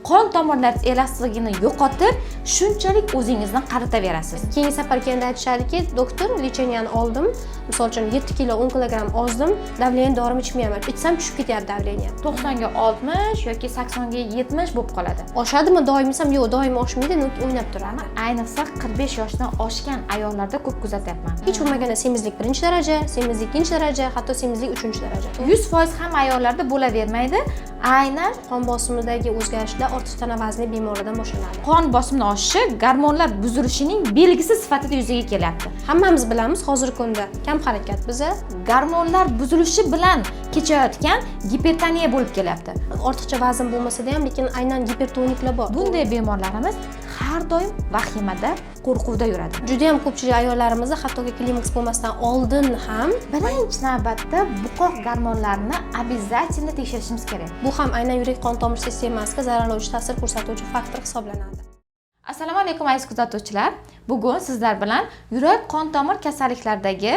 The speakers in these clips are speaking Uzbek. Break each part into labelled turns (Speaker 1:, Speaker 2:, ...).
Speaker 1: qon tomirlaringiz elastigligini yo'qotib, shunchalik o'zingizni qaritaverasiz.
Speaker 2: Keyingi safar kelganda aytishadiki, doktor, lecheniyani oldim. Misol uchun 7 kilo 10 kilogramm ozdim, davleniya dorini ichmayman. Ichsam tushib ketyapti davleniya.
Speaker 1: 90 ga 60 yoki 80 ga 70 bo'lib qoladi.
Speaker 2: Oshadimi doim desam, yo'q, doim oshmaydi, o'ynab turadi.
Speaker 1: Ayniqsa 45 yoshdan oshgan ayollarda ko'p kuzatyapman.
Speaker 2: Hech bo'lmaganda semizlik 1-daraja, semizlik 2-daraja, hatto semizlik 3-daraja.
Speaker 1: 100% ham ayollarda bo'lavermaydi. Aynan
Speaker 2: qon bosimidagi o'zgarishlar ortiq tana vazni bemorlardan boshlanadi.
Speaker 1: Qon bosimini oshishi gormonlar buzilishining belgisi sifatida yuzaga kelyapti.
Speaker 2: Hammamiz bilamiz, hozirgi kunda kam harakat biza
Speaker 1: gormonlar buzilishi bilan kechayotgan gipertoniya bo'lib kelyapti.
Speaker 2: Ortiqcha vazn bo'lmasa-da ham, lekin aynan gipertoniklar bor.
Speaker 1: Bunday bemorlarimiz har doim vahimada, qo'rquvda yuradi.
Speaker 2: Juda ham ko'pchilik ayollarimizda hattoki klimaks bo'lmasdan oldin ham
Speaker 1: birinchi navbatda buqoq gormonlarini обязательно tekshirishimiz kerak.
Speaker 2: Bu ham aynan yurak qon tomir sistemasiga zararlovchi ta'sir ko'rsatuvchi faktor hisoblanadi.
Speaker 1: Assalomu alaykum aziz kuzatuvchilar. Bugun sizlar bilan yurak qon tomir kasalliklaridagi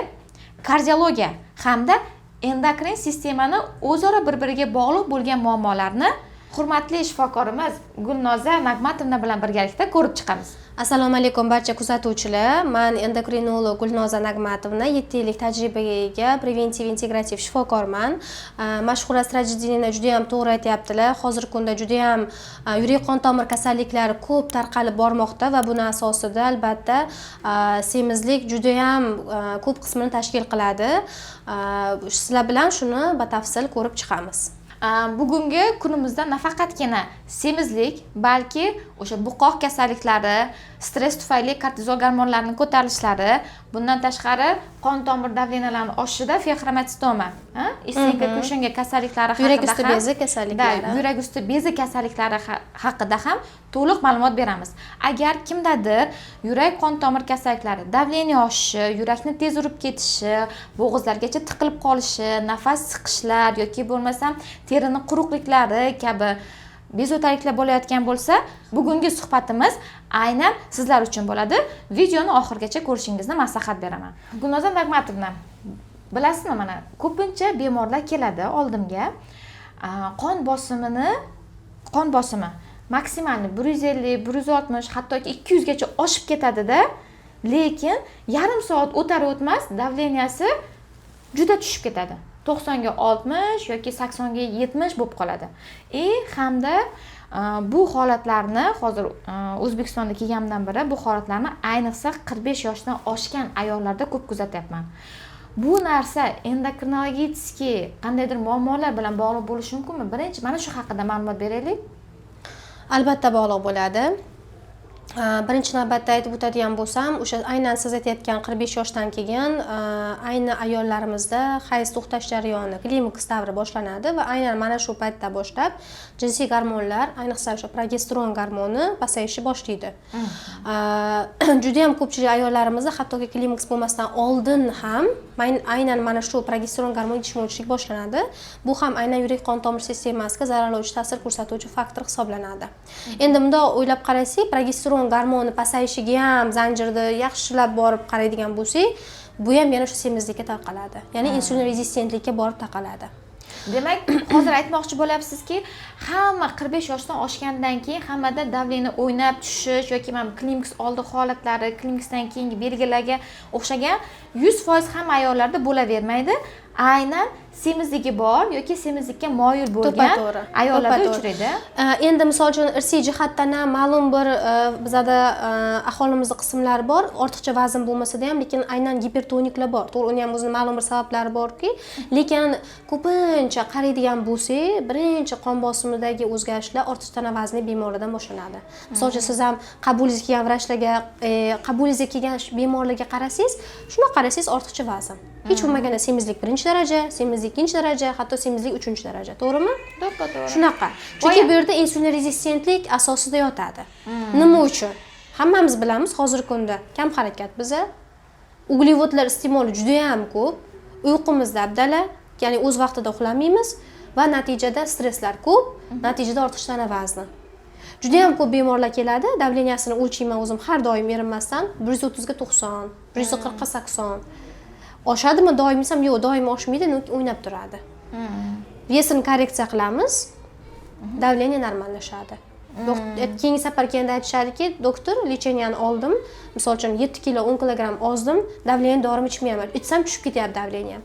Speaker 1: kardiologiya hamda endokrin sistemani o'zaro bir-biriga bog'liq bo'lgan muammolarni hurmatli shifokorimiz Gulnoza Nagmatovna bilan birgalikda ko'rib chiqamiz.
Speaker 2: Assalomu alaykum barcha kuzatuvchilar. Men endokrinolog Gulnoza Nagmatovna, 7 yillik tajribaga ega preventiv integrativ shifokorman. Mashhura strategiyani juda ham to'g'ri aytayaptilar. Hozirgi kunda juda ham yurak qon tomir kasalliklari ko'p tarqalib bormoqda va buning asosida albatta semizlik juda ham ko'p qismini tashkil qiladi. Sizlar bilan shuni batafsil ko'rib chiqamiz.
Speaker 1: Bugungi kunimizda nafaqatgina semizlik, balki o'sha buqoq kasalliklari, stress tufayli kortizol gormonlarining ko'tarilishlari, bundan tashqari qon tomir davleniyalarining oshishida fexromatistoma, iste'nka kushanga kasalliklari haqida,
Speaker 2: yurak usti bezi kasalliklari,
Speaker 1: yurak usti bezi kasalliklari haqida ham to'liq ma'lumot beramiz. Agar kimdadir yurak qon tomir kasalliklari, davleniya oshishi, yurakni tez urib ketishi, bo'g'izlargacha tiqilib qolishi, nafas siqishlar yoki bo'lmasam terini quruqliklari kabi bezovtaliklar bo'layotgan bo'lsa, bugungi suhbatimiz aynan sizlar uchun bo'ladi. Videoni oxirigacha ko'rishingizni maslahat beraman. Gulnoza Nagmatovna, bilasizmi, mana ko'pincha bemorlar keladi oldimga, qon bosimi maksimalni 150, 160, hattoki 200 gacha oshib ketadi-da, lekin yarim soat o'tar o'tmas davleniyasi juda tushib ketadi. 90 ga 60 yoki 80 ga 70 bo'lib qoladi. Hamda bu holatlarni hozir O'zbekistonda kelganimdan beri bu holatlarni ayniqsa 45 yoshdan oshgan ayollarda ko'p kuzatyapman. Bu narsa endokrinologический qandaydir muammolar bilan bog'liq bo'lishi mumkinmi? Birinchi mana shu haqida ma'lumot beraylik.
Speaker 2: Albatta bog'liq bo'ladi. Birinchi navbatda aytib o'tadigan bo'lsam, o'sha aynan siz aytayotgan 45 yoshdan keyin ayni ayollarimizda hayz to'xtash jarayoni, klimaks davri boshlanadi va aynan mana shu paytda boshlab jinsiy gormonlar, ayniqsa o'sha progesteron gormoni pasayishni boshlaydi. Juda ham ko'pchilik ayollarimizda hattoki klimaks bo'lmasdan oldin ham aynan mana shu progesteron gormoni yetishmovchilik boshlanadi. Bu ham aynan yurak qon tomir sistemasiga zararlovchi ta'sir ko'rsatuvchi faktor hisoblanadi. Endi bundoq o'ylab qarasak, progesteron gormoni pasayishiga ham zanjirda yaxshilab borib qaraydigan bo'lsak, bu ham yana shu semizlikka tarqaladi. Ya'ni insulin rezistentlikka borib taqaladi.
Speaker 1: Demak, hozir aytmoqchi bo'lyapsizki, hamma 45 yoshdan oshgandan keyin hammada davleniya o'ynab tushish yoki mana klimaks oldi holatlari, klimaksdan keyingi belgilarga o'xshagan 100% ham ayollarda bo'lavermaydi. Aynan semizligi bor yoki semizlikka moyil bo'lgan ayollarda uchraydi.
Speaker 2: Endi misol uchun irsiy jihatdan ham ma'lum bir bizada aholimizda qismlar bor, ortiqcha vazn bo'lmasa-da ham, lekin aynan gipertoniklar bor. To'g'ri, uni ham o'zining ma'lum bir sabablari borki, lekin ko'pincha qaraydigan bo'lsak, birinchi qon bosimidagi o'zgarishlar ortiqcha tana vazni bemorlardan boshlanadi. Misol uchun siz ham qabulingizga kelgan vrachlarga, qabulingizga kelgan bemorlarga qarasangiz, shuni qarasangiz ortiqcha vazn. Hech bo'lmaganda semizlik 1-daraja, semizlik 2-daraja, hatto semizlik 3-daraja, to'g'rimi?
Speaker 1: To'g'ri.
Speaker 2: Shunaqa. Chunki bu yerda insulin rezistentlik asosida yotadi. Nima uchun? Hammamiz bilamiz, hozirgi kunda kam harakat biza, uglevodlar iste'moli juda ham ko'p, uyqumiz dabdala, ya'ni o'z vaqtida uxlamaymiz va natijada stresslar ko'p, natijada ortiqcha tana vazni. Juda ham ko'p bemorlar keladi, davleniyasini o'lchayman o'zim har doim erinmasdan 130 ga 90, 140 ga 80. Oshadimi doim desam, yo'q, doim oshmaydi, o'ynab turadi. Vesini korreksiya qilamiz, davleniya normallashadi. Keyingi safar kelganda aytishadiki, doktor, lecheniyani oldim. Misol uchun 7 kilo 10 kilogramm ozdim, davleniya dorim ichmayapman. Ichsam tushib ketyapti davleniyam.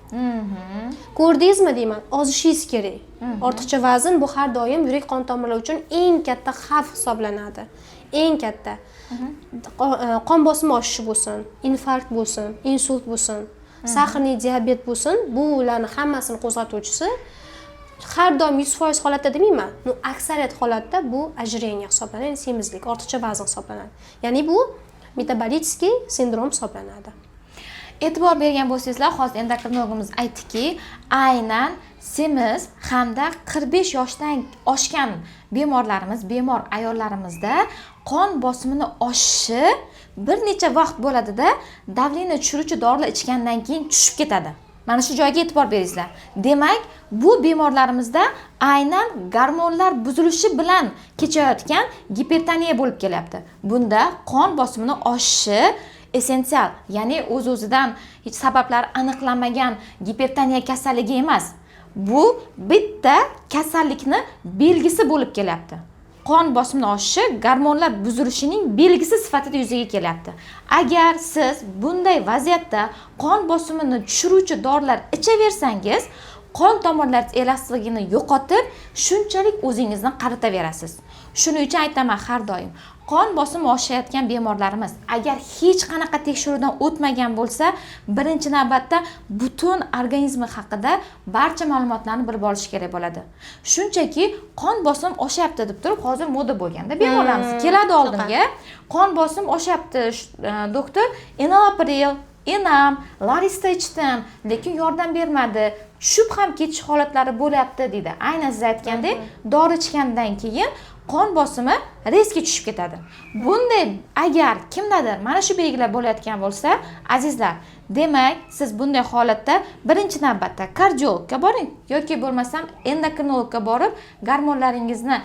Speaker 2: Ko'rdingizmi deyman, ozishingiz kerak. Ortiqcha vazn bu har doim yurak qon tomirlari uchun eng katta xavf hisoblanadi. Eng katta. Qon bosimi oshishi bo'lsin, infarkt bo'lsin, insult bo'lsin, sahrli diabet bo'lsin, bularning hammasini qo'zg'atuvchisi har doim 100% holatda demayman. Aksariyat holatda bu ojireniya hisoblanadi, ya'ni semizlik, ortiqcha vazn hisoblanadi. Ya'ni bu metabolitskiy sindrom hisoblanadi.
Speaker 1: E'tibor bergan bo'lsangizlar, hozir endokrinologimiz aytdiki, aynan semiz hamda 45 yoshdan oshgan bemor ayollarimizda qon bosimini oshishi bir necha vaqt bo'ladida, davleniya tushiruvchi dorilar ichgandan keyin tushib ketadi. Mana shu joyga e'tibor beringizlar. Demak, bu bemorlarimizda aynan gormonlar buzilishi bilan kechayotgan gipertoniya bo'lib kelyapti. Bunda qon bosimini oshishi essensial, ya'ni o'z-o'zidan hech sabablari aniqlanmagan gipertoniya kasalligi emas. Bu bitta kasallikni belgisi bo'lib kelyapti. Qon bosimini oshishi gormonlar buzilishining belgisi sifatida yuzaga kelyapti. Agar siz bunday vaziyatda qon bosimini tushiruvchi dorilar ichaversangiz, qon tomirlaringiz elastikligini yo'qotib, shunchalik o'zingizni qaritaverasiz. Shuning uchun aytaman har doim, qon bosimi oshayotgan bemorlarimiz agar hech qanaqa tekshiruvdan o'tmagan bo'lsa, birinchi navbatda butun organizmi haqida barcha ma'lumotlarni bilib olish kerak bo'ladi. Shunchaki qon bosim oshyapti deb turib, hozir moda bo'lganda bemorlarimiz keladi oldimga, qon bosim oshyapti doktor, enalapril, enam, larista ichdim, lekin yordam bermadi. Tushib ham ketish holatlari bo'lyapti deydi. Aynan siz aytgandek, dori ichgandan keyin qon bosimi reski tushib ketadi. Bunday agar kimdadir mana shu belgilar bo'layotgan bo'lsa, azizlar, demak, siz bunday holatda birinchi navbatda kardiologga boring yoki bo'lmasam endokrinologga borib, gormonlaringizni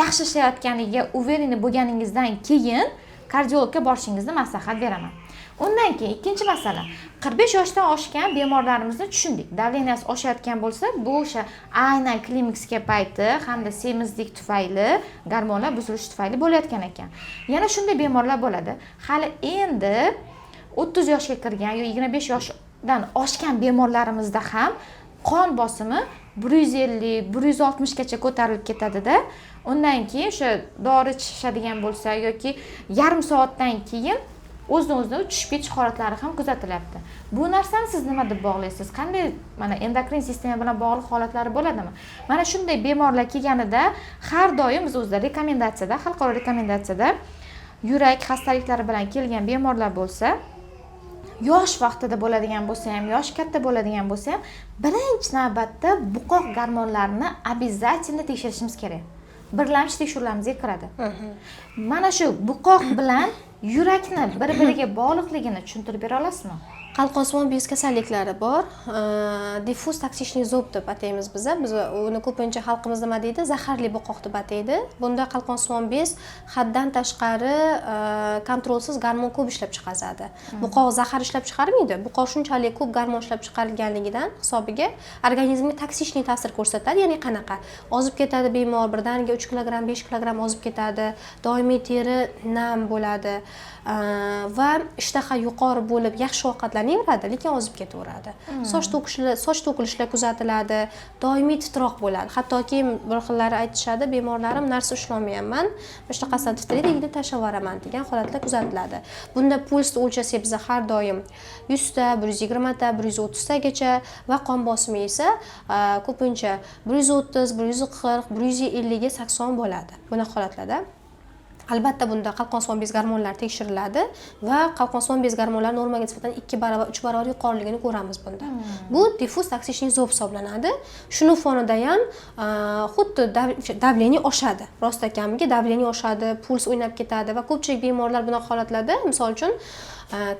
Speaker 1: yaxshi ishlayotganiga uvereni bo'lganingizdan keyin kardiologga borishingizni maslahat beraman. Undan keyin ikkinchi masala, 45 yoshdan oshgan bemorlarimizni tushundik. Davleniyasi oshayotgan bo'lsa, bu o'sha aynan klimakska payti hamda semizlik tufayli, gormonlar buzilishi tufayli bo'layotgan ekan. Yana shunday bemorlar bo'ladi. Hali endi 30 yoshga kirgan yoki 25 yoshdan oshgan bemorlarimizda ham qon bosimi 150, 160 gacha ko'tarilib ketadi-da. Undan keyin o'sha dori ichishadigan bo'lsa yoki yarim soatdan keyin o'zini tushib ketish holatlari ham kuzatilyapti. Bu narsani siz nima deb bog'laysiz? Qanday mana endokrin sistema bilan bog'liq holatlari bo'ladimi? Mana shunday bemorlar kelganida har doim biz o'zida rekomendatsiyada, xalqaro rekomendatsiyada yurak xastaliklari bilan kelgan bemorlar bo'lsa, yosh vaqtida bo'ladigan bo'lsa ham, yosh katta bo'ladigan bo'lsa ham, birinchi navbatda buqoq gormonlarini обязательно tekshirishimiz kerak. Birlamchi tekshiruvlarimizga kiradi. Mana shu buqoq bilan yurakni bir-biriga bog'liqligini tushuntirib bera olasizmi?
Speaker 2: Qalqonsimon bez kasalliklari bor. Diffuz toksichniy zob deb ataymiz biz. Biz uni ko'pincha xalqimiz nima deydi? Zaharli buqoq deb ataydi. Bunda qalqonsimon bez haddan tashqari kontrolsiz gormon ko'p ishlab chiqaradi. Buqoq zahar ishlab chiqarmaydi. Buqoq shunchalik ko'p gormon ishlab chiqarilganligidan hisobiga organizmga toksichniy ta'sir ko'rsatadi. Ya'ni qanaqa? Ozib ketadi bemor, birdaniga 3 kilogramm, 5 kilogramm ozib ketadi. Doimiy teri nam bo'ladi va ishtaha yuqori bo'lib yaxshi ovqatlanaveradi, lekin ozib ketaveradi. Soch to'kilishlar kuzatiladi, doimiy titroq bo'ladi. Hattoki bir xillari aytishadi, bemorlarim narsa ushlolmayapman, mushtaqasidan titraydi, egni tashlab yuboraman degan holatlar kuzatiladi. Bunda pulsni o'lchasak biz har doim 100 ta, 120 ta, 130 tagacha va qon bosimi esa ko'pincha 130, 140, 150 ga 80 bo'ladi. Buni holatlarda albatta bunda qalqonsimon bez gormonlari tekshiriladi va qalqonsimon bez gormonlari normaga nisbatan 2 barobar, 3 barobar yuqoriligini ko'ramiz bunda. Bu diffuz toksichniy zob hisoblanadi. Shuni fonida ham xuddi davleniya oshadi. Rost ekanmiga davleniya oshadi, puls o'ynab ketadi va ko'pchilik bemorlar bunaqa holatlarda, misol uchun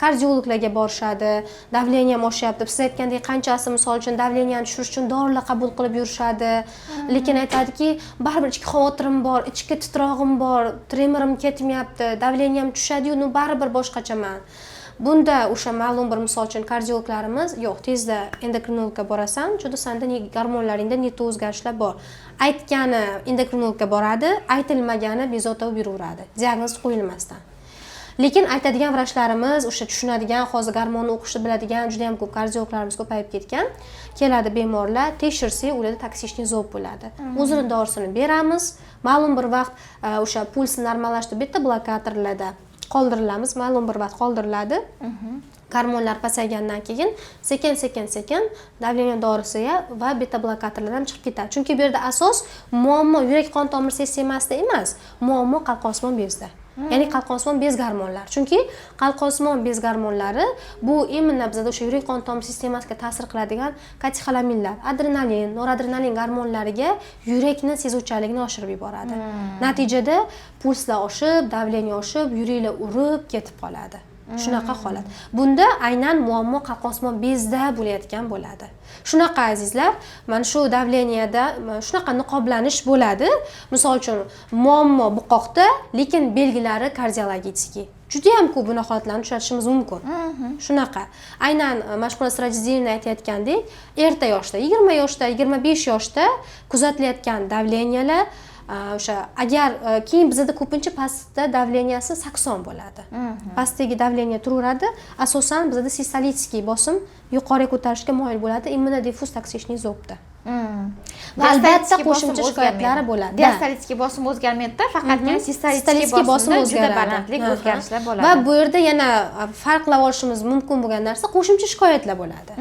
Speaker 2: kardiologlarga borishadi, davleniyam oshyapti. Siz aytgandek qanchasi misol uchun davleniyani tushirish uchun dorilar qabul qilib yurishadi. Lekin aytadiki, baribir ichki xavotirim bor, ichki titrog'im bor, tremorim ketmayapti, davleniyam tushadi-yu, baribir boshqachaman. Bunda o'sha ma'lum bir misol uchun kardiologlarimiz yo'q, tezda endokrinologga borasan, chunki senda gormonlaringda ne o'zgarishlar bor. Aytgani endokrinologga boradi, aytilmagani bezovta bo'lib yuraveradi, diagnoz qo'yilmasdan. Lekin aytadigan vrachlarimiz, o'sha tushunadigan, hozir gormonni o'qishni biladigan juda ham ko'p kardiologlarimiz ko'payib ketgan. Keladi bemorlar, tekshirsak, ularda toksichniy zob bo'ladi. O'zini dorisini beramiz, ma'lum bir vaqt o'sha pulsni normallashtirib beta blokatorlarda qoldirilamiz, ma'lum bir vaqt qoldiriladi. Gormonlar pasaygandan keyin sekin davleniya dorisiga va beta blokatorlar ham chiqib ketadi. Chunki bu yerda asos muammo yurak qon tomir sistemasida emas, muammo qalqonsimon bezda. Ya'ni qalqonsimon bez gormonlar. Chunki qalqonsimon bez gormonlari bu imенно bizda o'sha yurak qon tomir sistemasiga ta'sir qiladigan katexolaminlar, adrenalin, noradrenalin gormonlariga yurakni sezuvchanligini oshirib yuboradi. Natijada pulslar oshib, davleniya oshib, yuraklar urib ketib qoladi. Shunaqa holat. Bunda aynan muammo qalqonsimon bezda bo'layotgan bo'ladi. Shunaqa azizlar, mana shu davleniyada shunaqa niqoblanish bo'ladi. Misol uchun muammo buqoqda, lekin belgilari kardiologический. Juda ham ko'p buni holatlarni uchratishimiz mumkin. Shunaqa. Aynan Mashhura Sirajidinova aytayotgandek, erta yoshda, 20 yoshda, 25 yoshda kuzatilayotgan davleniyalar o'sha agar keyin bizda ko'pincha pastda davleniyasi 80 bo'ladi. Pastdagi davleniya turaveradi. Asosan bizda sistolitskiy bosim yuqoriga ko'tarishga moyil bo'ladi immunodifuz toksichniy zobda. Va albatta qo'shimcha shikoyatlari bo'ladi.
Speaker 1: Diastolitskiy bosim o'zgarmaydi-da, faqatgina sistolitskiy bosimda juda balandlik o'zgarishlar bo'ladi.
Speaker 2: Va bu yerda yana farqlab olishimiz mumkin bo'lgan narsa qo'shimcha shikoyatlar bo'ladi.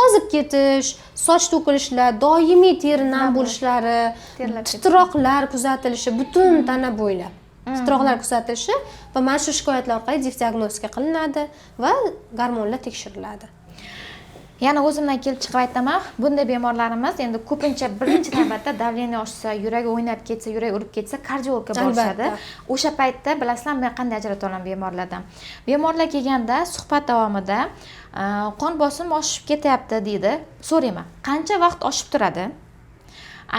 Speaker 2: Ozib ketish, soch to'kilishlar, doimiy teri nam bo'lishlari, titroqlar kuzatilishi butun tana bo'ylab. Titroqlar kuzatilishi va mana shu shikoyatlar orqali diagnostika qilinadi va gormonlar tekshiriladi.
Speaker 1: Yana o'zimdan kelib chiqib aytaman, bunday bemorlarimiz endi ko'pincha birinchi navbatda davleniya oshsa, yuragi o'ynab ketsa, yuragi urib ketsa, kardiologga borishadi. O'sha paytda bilasizlar, men qanday ajrata olaman bemorlardan. Bemorlar kelganda suhbat davomida qon bosimi oshib ketyapti deydi. So'rayman, qancha vaqt oshib turadi?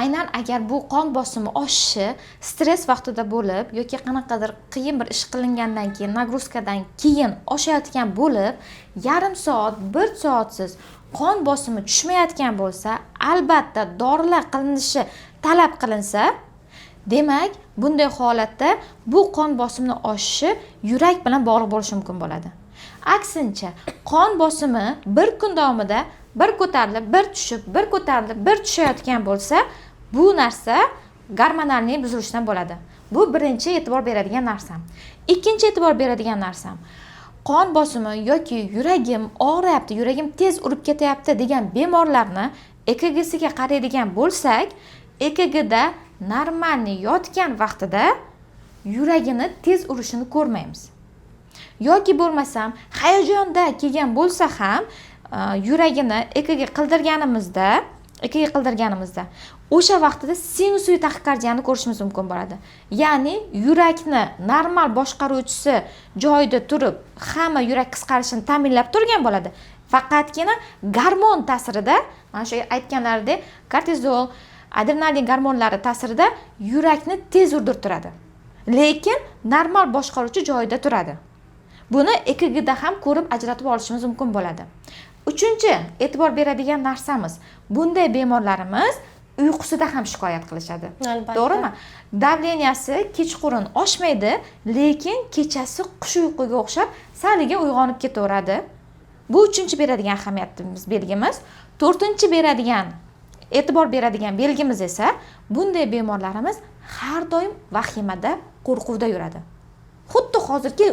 Speaker 1: Aynan agar bu qon bosimi oshishi stress vaqtida bo'lib yoki qanaqadir qiyin bir ish qilingandan keyin, nagruzkadan keyin oshayotgan bo'lib, yarim soat, 1 soatsiz qon bosimi tushmayotgan bo'lsa, albatta dorilar qilinishi talab qilinsa, demak, bunday holatda bu qon bosimini oshishi yurak bilan bog'liq bo'lishi mumkin bo'ladi. Aksincha, qon bosimi bir kun davomida bir ko'tarilib, bir tushib, bir ko'tarilib, bir tushayotgan bo'lsa, bu narsa gormonalniy buzilishdan bo'ladi. Bu birinchi e'tibor beradigan narsam. Ikkinchi e'tibor beradigan narsam, qon bosimi yoki yuragim og'riyapti, yuragim tez urib ketyapti degan bemorlarni EKGsiga qaraydigan bo'lsak, EKGda normalniy yotgan vaqtida yuragini tez urishini ko'rmaymiz. Yoki bo'lmasam, hayajonda kelgan bo'lsa ham yuragini EKG qildirganimizda o'sha vaqtida sinusoid taxikardiyani ko'rishimiz mumkin bo'ladi. Ya'ni yurakni normal boshqaruvchisi joyida turib, hamma yurak qisqarishini ta'minlab turgan bo'ladi. Faqatgina gormon ta'sirida, mana shu aytganlaridek, kortizol, adrenalin gormonlari ta'sirida yurakni tez urdirtiradi. Lekin normal boshqaruvchi joyida turadi. Buni EKGda ham ko'rib ajratib olishimiz mumkin bo'ladi. Uchinchi e'tibor beradigan narsamiz, bunday bemorlarimiz uyqusida ham shikoyat qilishadi. To'g'rimi? Davleniyasi kechqurun oshmaydi, lekin kechasi qush uyquga o'xshab saliga uyg'onib ketaveradi. Bu uchinchi beradigan ahamiyatimiz belgimiz. To'rtinchi e'tibor beradigan belgimiz esa, bunday bemorlarimiz har doim vahimada, qo'rquvda yuradi. Xuddi hozirgi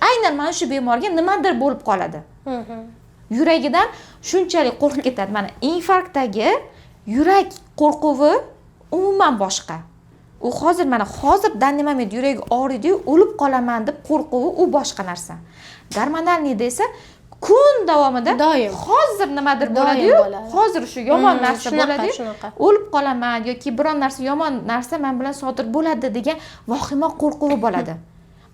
Speaker 1: aynan mana shu bemorga nimadir bo'lib qoladi. Yuragidan shunchalik qo'rqib ketadi. Mana infarktdagi yurak qo'rquvi umuman boshqa. U hozir dandimamaydi, yuragi og'riydi-yu, o'lib qolaman deb qo'rquvi u boshqa narsa. Gormonalniyda esa kun davomida doim hozir nimadir bo'ladi-yu, hozir shu yomon narsa bo'ladi-yu, o'lib qolaman yoki biron narsa yomon narsa men bilan sodir bo'ladi degan vahima qo'rquvi bo'ladi.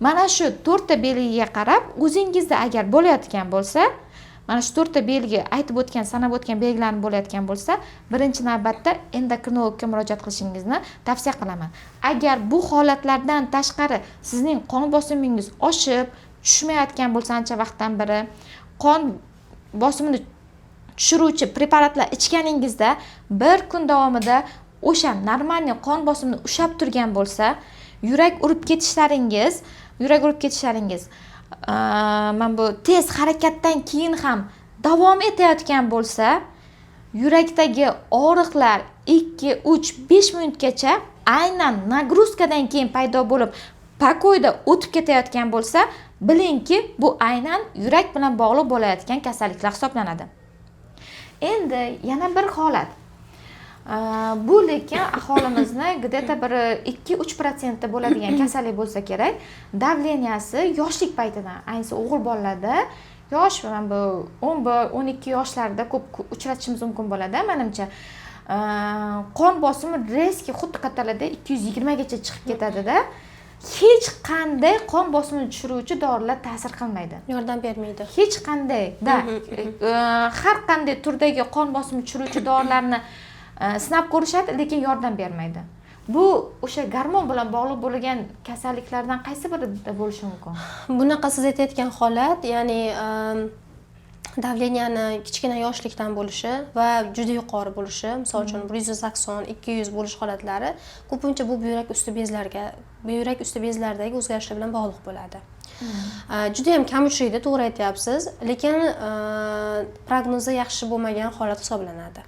Speaker 1: Mana shu 4 ta belgiga qarab, o'zingizda agar bo'layotgan bo'lsa, mana shu 4 ta belgi aytib o'tgan, sanab o'tgan belgilarni bo'layotgan bo'lsa, birinchi navbatda endokrinologga murojaat qilishingizni tavsiya qilaman. Agar bu holatlardan tashqari sizning qon bosimingiz oshib, tushmayotgan bo'lsa ancha vaqtdan beri, qon bosimini tushiruvchi preparatlar ichganingizda bir kun davomida o'sha normalniy qon bosimini ushlab turgan bo'lsa, yurak urib ketishlaringiz mana bu tez harakatdan keyin ham davom etayotgan bo'lsa, yurakdagi og'riqlar 2, 3, 5 minutgacha aynan nagruzkadan keyin paydo bo'lib, pakoyda o'tib ketayotgan bo'lsa, bilingki, bu aynan yurak bilan bog'liq bo'layotgan kasalliklar hisoblanadi. Endi yana bir holat. Bu lekin aholimizni где-то bir 2-3% bo'ladigan kasallik bo'lsa kerak. Davleniyasi yoshlik paytidan, ayniqsa o'g'il bolalarda, yosh mana bu 11-12 yoshlarda ko'p uchratishimiz mumkin bo'ladi, menimcha. Qon bosimi reski xuddi qatorlarda 220 gacha chiqib ketadi-da. Hech qanday qon bosimini tushiruvchi dorilar ta'sir qilmaydi.
Speaker 2: Yordam bermaydi.
Speaker 1: Hech qanday, har qanday turdagi qon bosimini tushiruvchi dorilarni sinab ko'rishadi, lekin yordam bermaydi. Bu o'sha gormon bilan bog'liq bo'lgan kasalliklardan qaysi birida bo'lishi mumkin?
Speaker 2: Bunaqa siz aytayotgan holat, ya'ni davleniyani kichkina yoshlikdan bo'lishi va juda yuqori bo'lishi, misol uchun 180, 200 bo'lish holatlari ko'pincha bu buyrak usti bezlaridagi o'zgarishlar bilan bog'liq bo'ladi. Juda ham kam uchraydi, to'g'ri aytyapsiz, lekin prognozi yaxshi bo'lmagan holat hisoblanadi.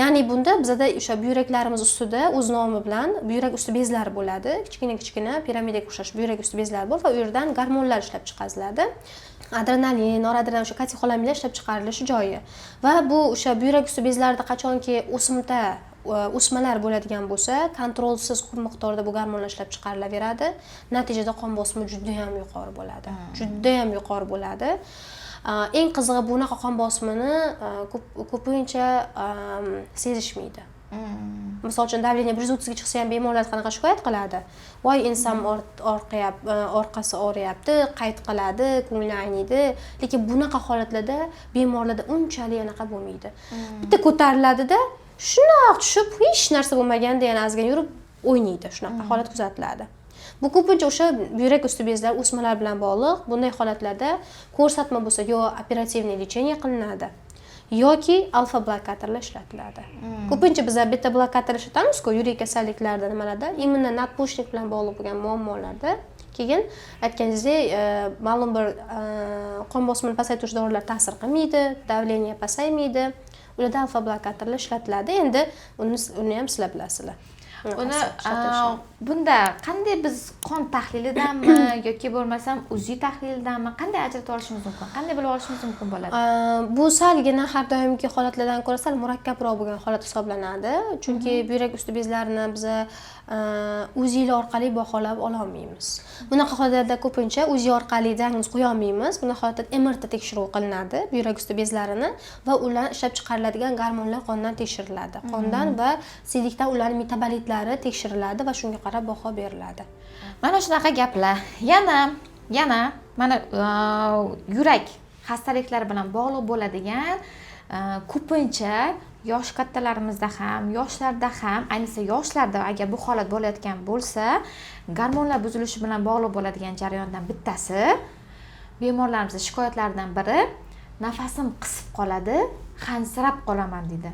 Speaker 2: Ya'ni bunda bizda o'sha buyraklarimiz ustida o'z nomi bilan buyrak usti bezlari bo'ladi, kichkina piramidaga o'xshash buyrak usti bezlari bor va u yerdan gormonlar ishlab chiqariladi. Adrenalin, noradrenalin, o'sha katexolaminlar ishlab chiqarilishi joyi. Va bu o'sha buyrak usti bezlarida qachonki o'smalar bo'ladigan bo'lsa, kontrolsiz ko'p miqdorda bu gormonlar ishlab chiqarilaveradi. Natijada qon bosimi juda ham yuqori bo'ladi. Juda ham yuqori bo'ladi. Eng qizig'i bunaqa qon bosimini ko'pincha sezishmaydi. Misol uchun davleniya 130 ga chiqsa ham bemorlar qanaqa shikoyat qiladi? Voy, ensam orqasi og'riyapti, qayt qiladi, ko'ngli ayniydi. Lekin bunaqa holatlarda bemorlarda unchalik anaqa bo'lmaydi. Bitta ko'tariladi-da, shunoq tushib, hech narsa bo'lmaganda yana azgan yurib o'ynaydi. Shunaqa holat kuzatiladi. Bu ko'pincha o'sha buyrak usti bezlar o'smalar bilan bog'liq. Bunday holatlarda ko'rsatma bo'lsa, yo operativniy lecheniya qilinadi, yoki alfa blokatorlar ishlatiladi. Ko'pincha biz beta blokator ishlatamiz-ku, yurak kasalliklarida, nimalarda, imенно nadposhnik bilan bog'liq bo'lgan muammolarda. Keyin aytganingizdek, ma'lum bir qon bosimini pasaytiruvchi dorilar ta'sir qilmaydi, davleniya pasaymaydi. Ularda alfa blokatorlar ishlatiladi. Endi uni ham sizlar bilasizlar.
Speaker 1: Uni bunda qanday biz qon tahlilidanmi yoki bo'lmasam UZI tahlilidanmi qanday ajratib olishimiz mumkin? Qanday bilib olishimiz mumkin bo'ladi?
Speaker 2: Bu salgina har doimgi holatlardan ko'ra sal murakkabroq bo'lgan holat hisoblanadi. Chunki buyrak usti bezlarini biz UZI orqali baholab ola olmaymiz. Bunaqa holatlarda ko'pincha UZI orqali diagnoz qo'ya olmaymiz. Bunaqa holatda MRT tekshiruv qilinadi buyrak usti bezlarini va ular ishlab chiqariladigan gormonlar qondan tekshiriladi. Qondan va siylikdan ularning metabolitlari tekshiriladi va shunga qarab baho beriladi.
Speaker 1: Mana shunaqa gaplar. Yana mana yurak xastaliklari bilan bog'liq bo'ladigan ko'pincha yosh kattalarimizda ham, yoshlarda ham, ayniqsa yoshlarda agar bu holat bo'layotgan bo'lsa, gormonlar buzilishi bilan bog'liq bo'ladigan jarayondan bittasi, bemorlarimizning shikoyatlaridan biri nafasim qisib qoladi, hansirab qolaman deydi.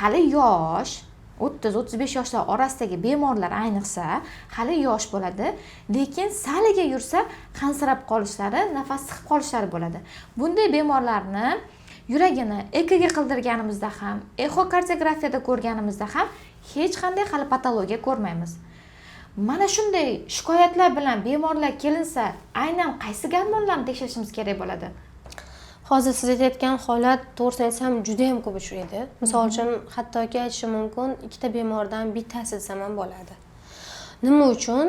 Speaker 1: Hali yosh 30-35 yoshlar orasidagi bemorlar ayniqsa hali yosh bo'ladi, lekin saliga yursa hansirab qolishlari, nafas siqib qolishlari bo'ladi. Bunday bemorlarni yuragini EKG qildirganimizda ham, echokardiografiyada ko'rganimizda ham hech qanday hali patologiya ko'rmaymiz. Mana shunday shikoyatlar bilan bemorlar kelinsa, aynan qaysi gormonlarni tekshirishimiz kerak bo'ladi?
Speaker 2: Hozir siz aytayotgan holat to'g'risini aytsam juda ham ko'p uchraydi. Misol uchun hattoki aytishim mumkin, ikkita bemordan bittasi desam ham bo'ladi. Nima uchun?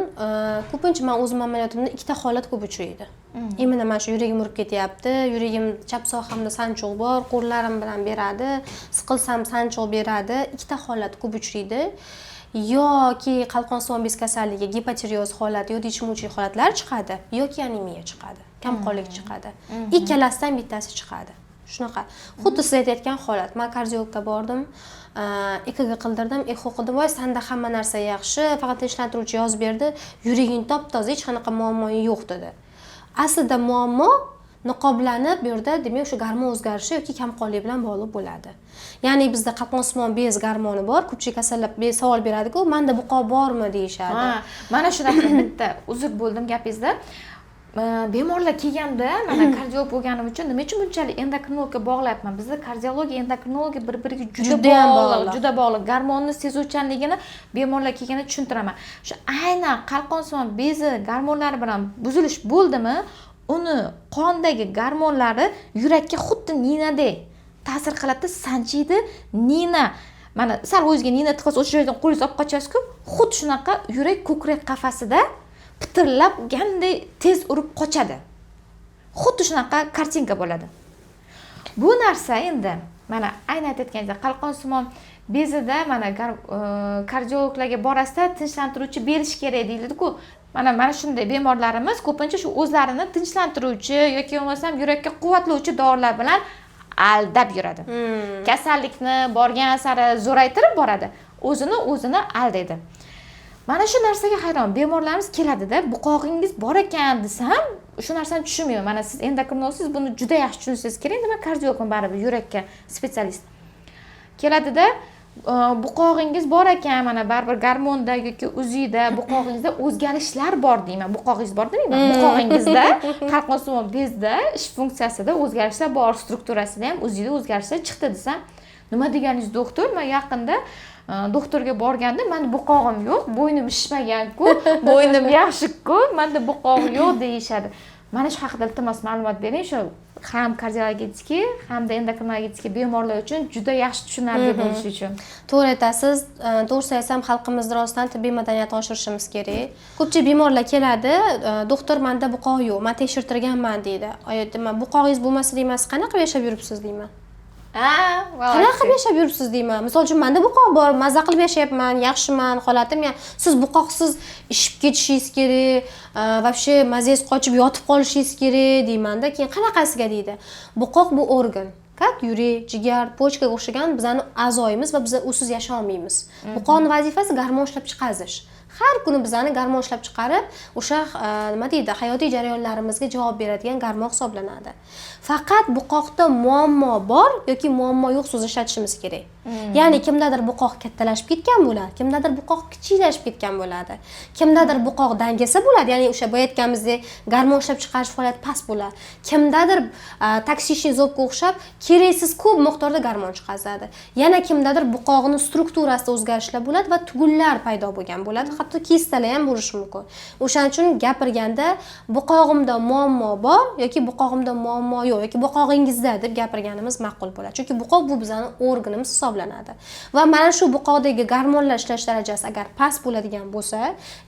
Speaker 2: Ko'pincha men o'zim amaliyotimda ikkita holat ko'p uchraydi. Imенно mana shu yuragim urib ketyapti, yuragim chap sohamda sanchuq bor, qo'llarim bilan beradi, siqilsam sanchuq beradi. Ikkita holat ko'p uchraydi. Yoki qalqonsimon bez kasalligi, gipotireoz holati, yoki ichimuvchi holatlar chiqadi, yoki anemiya chiqadi, kamqonlik chiqadi. Ikkalasidan bittasi chiqadi. Shunaqa. Xuddi siz aytayotgan holat. Men kardiologga bordim, EKG qildirdim, echo qildim, voy, senda hamma narsa yaxshi, faqat tinchlantiruvchi yozib berdi, yuraging top-toza, hech qanaqa muammo yo'q dedi. Aslida muammo niqoblanib bu yerda demak o'sha gormon o'zgarishi yoki kamqonlik bilan bog'liq bo'ladi. Ya'ni bizda qalqonsimon bez gormoni bor. Ko'pchilik kasallar savol beradi-ku, menda buqo bormi deyishadi.
Speaker 1: Mana shunaqa bitta uzr bo'ldim gapingizda. Bemorlar kelganda mana kardiolog bo'lganim uchun nima uchun bunchalik endokrinologga bog'layapman? Bizda kardiologiya, endokrinologiya bir-biriga juda bog'liq. Gormonni sezuvchanligini bemorlar kelganda tushuntiraman. Shu aynan qalqonsimon bezi gormonlari bilan buzilish bo'ldimi, uni qondagi gormonlari yurakka xuddi ninadek ta'sir qiladi, sanchiydi. Nina mana sal o'ziga nina tiqsa o'sha joydan qo'lingizni olib qochasiz-ku, xuddi shunaqa yurak ko'krak qafasida pitirlab ganday tez urib qochadi. Xuddi shunaqa kartinka bo'ladi. Bu narsa endi mana aynan aytayotganingizdek qalqonsimon bezida mana kardiologlarga borasida tinchlantiruvchi berish kerak deyiladi-ku. Mana shunday bemorlarimiz ko'pincha shu o'zlarini tinchlantiruvchi yoki bo'lmasam yurakka quvvatlovchi dorilar bilan aldab yuradi. Kasallikni borgan sari zo'raytirib boradi, o'zini aldaydi. Mana shu narsaga hayron. Bemorlarimiz keladida, buqog'ingiz bor ekan desam, shu narsani tushunmayman. Mana siz endokrinologsiz, buni juda yaxshi tushunsangiz kerak. Nima kardiologim baribir yurakka specialist. Keladida, buqog'ingiz bor ekan, mana baribir gormonda yoki uzida buqog'ingizda o'zgarishlar bor deyman. Buqog'ingiz bor demayman. Buqog'ingizda qalqonsimon bezda ish funksiyasida o'zgarishlar bor, strukturasida ham uzida o'zgarishlar chiqdi desam, nima deganingiz doktor? Men yaqinda doktorga borganda menda buqog'im yo'q, bo'ynim shishmagan-ku, bo'ynim yaxshi-ku, menda buqog'im yo'q deyishadi. Mana shu haqida iltimos ma'lumot bering, shu ham kardiologik hamda endokrinologik bemorlar uchun juda yaxshi tushunarli bo'lishi uchun.
Speaker 2: To'g'ri aytasiz. To'g'risi aytsam, xalqimizda rostdan tibbiy madaniyatni oshirishimiz kerak. Ko'pchilik bemorlar keladi, doktor menda buqoq yo'q, men tekshirtirganman deydi. Aytaman, buqog'ingiz bo'lmasa deyman, siz qanaqa yashab yuribsiz deyman. Qanaqa yashab yuribsiz deyman. Misol uchun menda buqoq bor, mazza qilib yashayapman, yaxshiman, holatim ham. Siz buqoqsiz ishib ketishingiz kerak, вообще mazangiz qochib yotib qolishingiz kerak deymanda. Keyin qanaqasiga deydi. Buqoq bu organ. Как yurak, jigar, pochkaga o'xshagan bizning a'zoyimiz va biz usiz yasha olmaymiz. Buqoqning vazifasi gormon ishlab chiqarish. Har kuni bizani gormon ishlab chiqarib, o'sha nima deydi, hayotiy jarayonlarimizga javob beradigan gormon hisoblanadi. Faqat buqoqda muammo bor yoki muammo yo'q so'z ishlatishimiz kerak. Ya'ni kimdadir buqoq kattalashib ketgan bo'ladi, kimdadir buqoq kichiklashib ketgan bo'ladi. Kimdadir buqoq dangasa bo'ladi, ya'ni o'sha aytganimizdek gormon ishlab chiqarish faoliyati past bo'ladi. Kimdadir toksishniy zobga o'xshab keraksiz ko'p miqdorda gormon chiqazadi. Yana kimdadir buqog'ining strukturasida o'zgarishlar bo'ladi va tugunlar paydo bo'lgan bo'ladi. Hatto kistalar ham bo'lishi mumkin. O'shaning uchun gapirganda buqog'imda muammo bor yoki buqog'imda muammo yo'q yoki buqog'ingizda deb gapirganimiz ma'qul bo'ladi. Chunki buqoq bu bizning organimiz hisoblanadi. Va mana shu buqoqdagi gormonlar ishlash darajasi agar past bo'ladigan bo'lsa,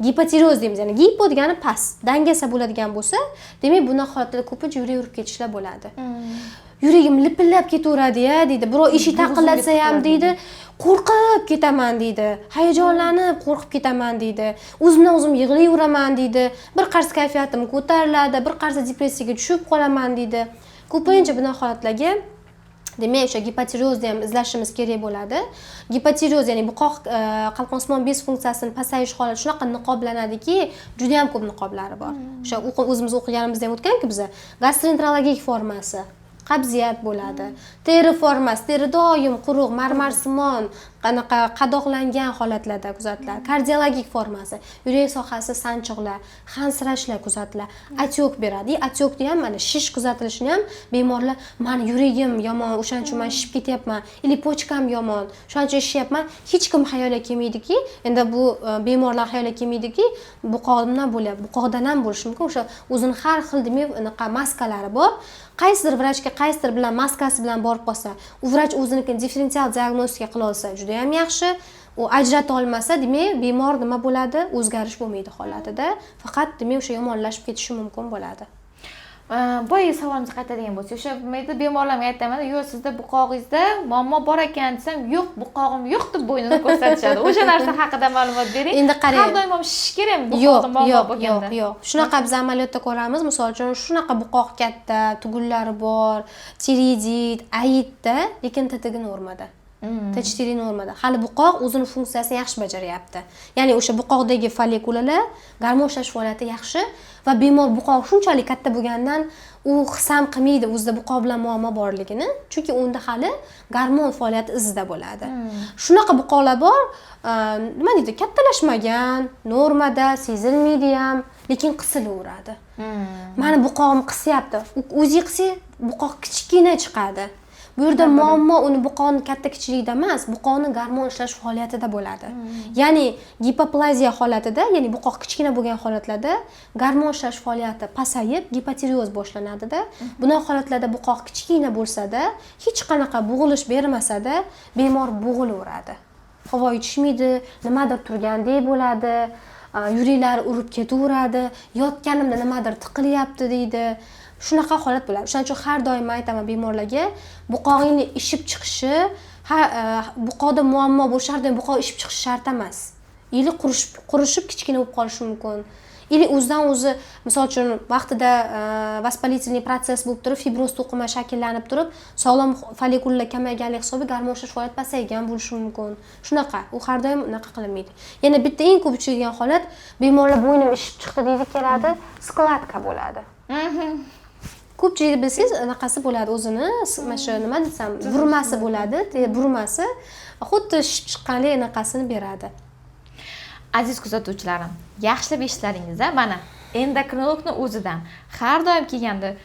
Speaker 2: gipotiroz deymiz, ya'ni gipo degani past, dangasa bo'ladigan bo'lsa, demak bunaqa holatda ko'pincha yurak urib ketishlar bo'ladi. Yuragim lipillab ketaveradi-ya deydi. Birov eshik taqillatsa ham deydi, qo'rqib ketaman deydi. Hayajonlanib qo'rqib ketaman deydi. O'zimdan o'zim yig'layveraman deydi. Bir qarz kayfiyatim ko'tariladi, bir qarz depressiyaga tushib qolaman deydi. Ko'pincha bunaqa holatlarga demak o'sha gipotirozni ham izlashimiz kerak bo'ladi. Gipotiroz ya'ni buqoq qalqonsimon bez funksiyasini pasayish holati shunaqa niqoblanadiki, juda ham ko'p niqoblari bor. O'sha o'zimiz o'qiganimizda ham o'tgan-ku biza gastroenterologik formasi, qabziyat bo'ladi. Teri formasi, teri doim quruq, marmarsimon, qanaqa qadoqlangan holatlarda kuzatiladi. Kardiologik formasi, yurak sohasi sanchiqlar, hansirashlar kuzatiladi. Atyok beradi. Atyokda ham mana shish kuzatilishini ham bemorlar, "Men yuragim yomon, o'shaning uchun men shishib ketyapman, ili pochkam yomon, o'shaning uchun shishyapman." Hech kim xayolga kelmaydiki, endi bu bemorlar xayolga kelmaydiki, buqoqdan bo'lyapti, buqoqdan ham bo'lishi mumkin. O'sha o'zining har xil demak anaqa maskalari bor. Qaysidir vrachga qaysidir bilan maskasi bilan borib qolsa, u vrach o'zinikini differensial diagnostika qila olsa juda ham yaxshi. U ajrata olmasa, demak, bemor nima bo'ladi? O'zgarish bo'lmaydi holatida. Faqat demak o'sha yomonlashib ketishi mumkin bo'ladi.
Speaker 1: Boya savolimga qaytadigan bo'lsak, o'sha mayda bemorlarga aytaman, "Yo'q, sizda buqog'ingizda muammo bor ekan" desam, "Yo'q, buqog'im yo'q" deb bo'ynini ko'rsatishadi. O'sha narsa haqida ma'lumot bering.
Speaker 2: Endi qarang.
Speaker 1: Har doim shish kerakmi buqog'im muammo bo'lganda?
Speaker 2: Yo'q. Shunaqa biz amaliyotda ko'ramiz. Misol uchun, shunaqa buqoq katta, tugunlari bor, tiroidit, ayitda, lekin titigi normada. THT normada. Hali buqoq o'zini funksiyasini yaxshi bajaryapti. Ya'ni o'sha buqoqdagi follikulalar gormon ishlash faoliyati yaxshi va bemor buqoq shunchalik katta bo'lgandan u his ham qilmaydi o'zida buqoq bilan muammo borligini, chunki unda hali gormon faoliyati izida bo'ladi. Shunaqa buqoqlar bor, nima deydi, kattalashmagan, normada, sezilmaydi ham, lekin qisilaveradi. Mani buqog'im qisyapti. O'zi qisi, buqoq kichkina chiqadi. Bu yerda muammo uni buqoqning katta kichikligida emas, buqoqning gormon ishlash faoliyatida bo'ladi. Ya'ni gipoplaziya holatida, ya'ni buqoq kichkina bo'lgan holatlarda gormon ishlash faoliyati pasayib, gipotireoz boshlanadi-da. Bunday holatlarda buqoq kichkina bo'lsa-da, hech qanaqa bo'g'ilish bermasa-da, bemor bo'g'ilaveradi. Havo yutishmaydi, nimadir turgandek bo'ladi, yuraklari urib ketaveradi, yotganimda nimadir tiqilyapti deydi. Shunaqa holat bo'ladi. Shuning uchun har doim aytaman bemorlarga, buqog'ingni ishib chiqishi, buqoqda muammo bo'lishi har doim buqoq ishib chiqishi shart emas. Ili qurishib kichkina bo'lib qolishi mumkin. Ili o'zidan o'zi, misol uchun, vaqtida vaspolitsilniy proses bo'lib turib, fibroz to'qima shakllanib turib, sog'lom follikullar kamayganlik hisobiga gormon ishlash faoliyati pasaygan bo'lishi mumkin. Shunaqa, u har doim unaqa qilinmaydi. Yana bitta eng ko'p uchraydigan holat, bemorlar bo'ynim ishib chiqdi deydi keladi, skladka bo'ladi. Ko'pchilik bilsangiz, anaqasi bo'ladi o'zini, mana shu nima desam, burmasi bo'ladi, burmasi xuddi shishib chiqqanlik anaqasini beradi.
Speaker 1: Aziz kuzatuvchilarim, yaxshilab eshitlaringiz-a, mana endokrinologni o'zidan har doim kelganda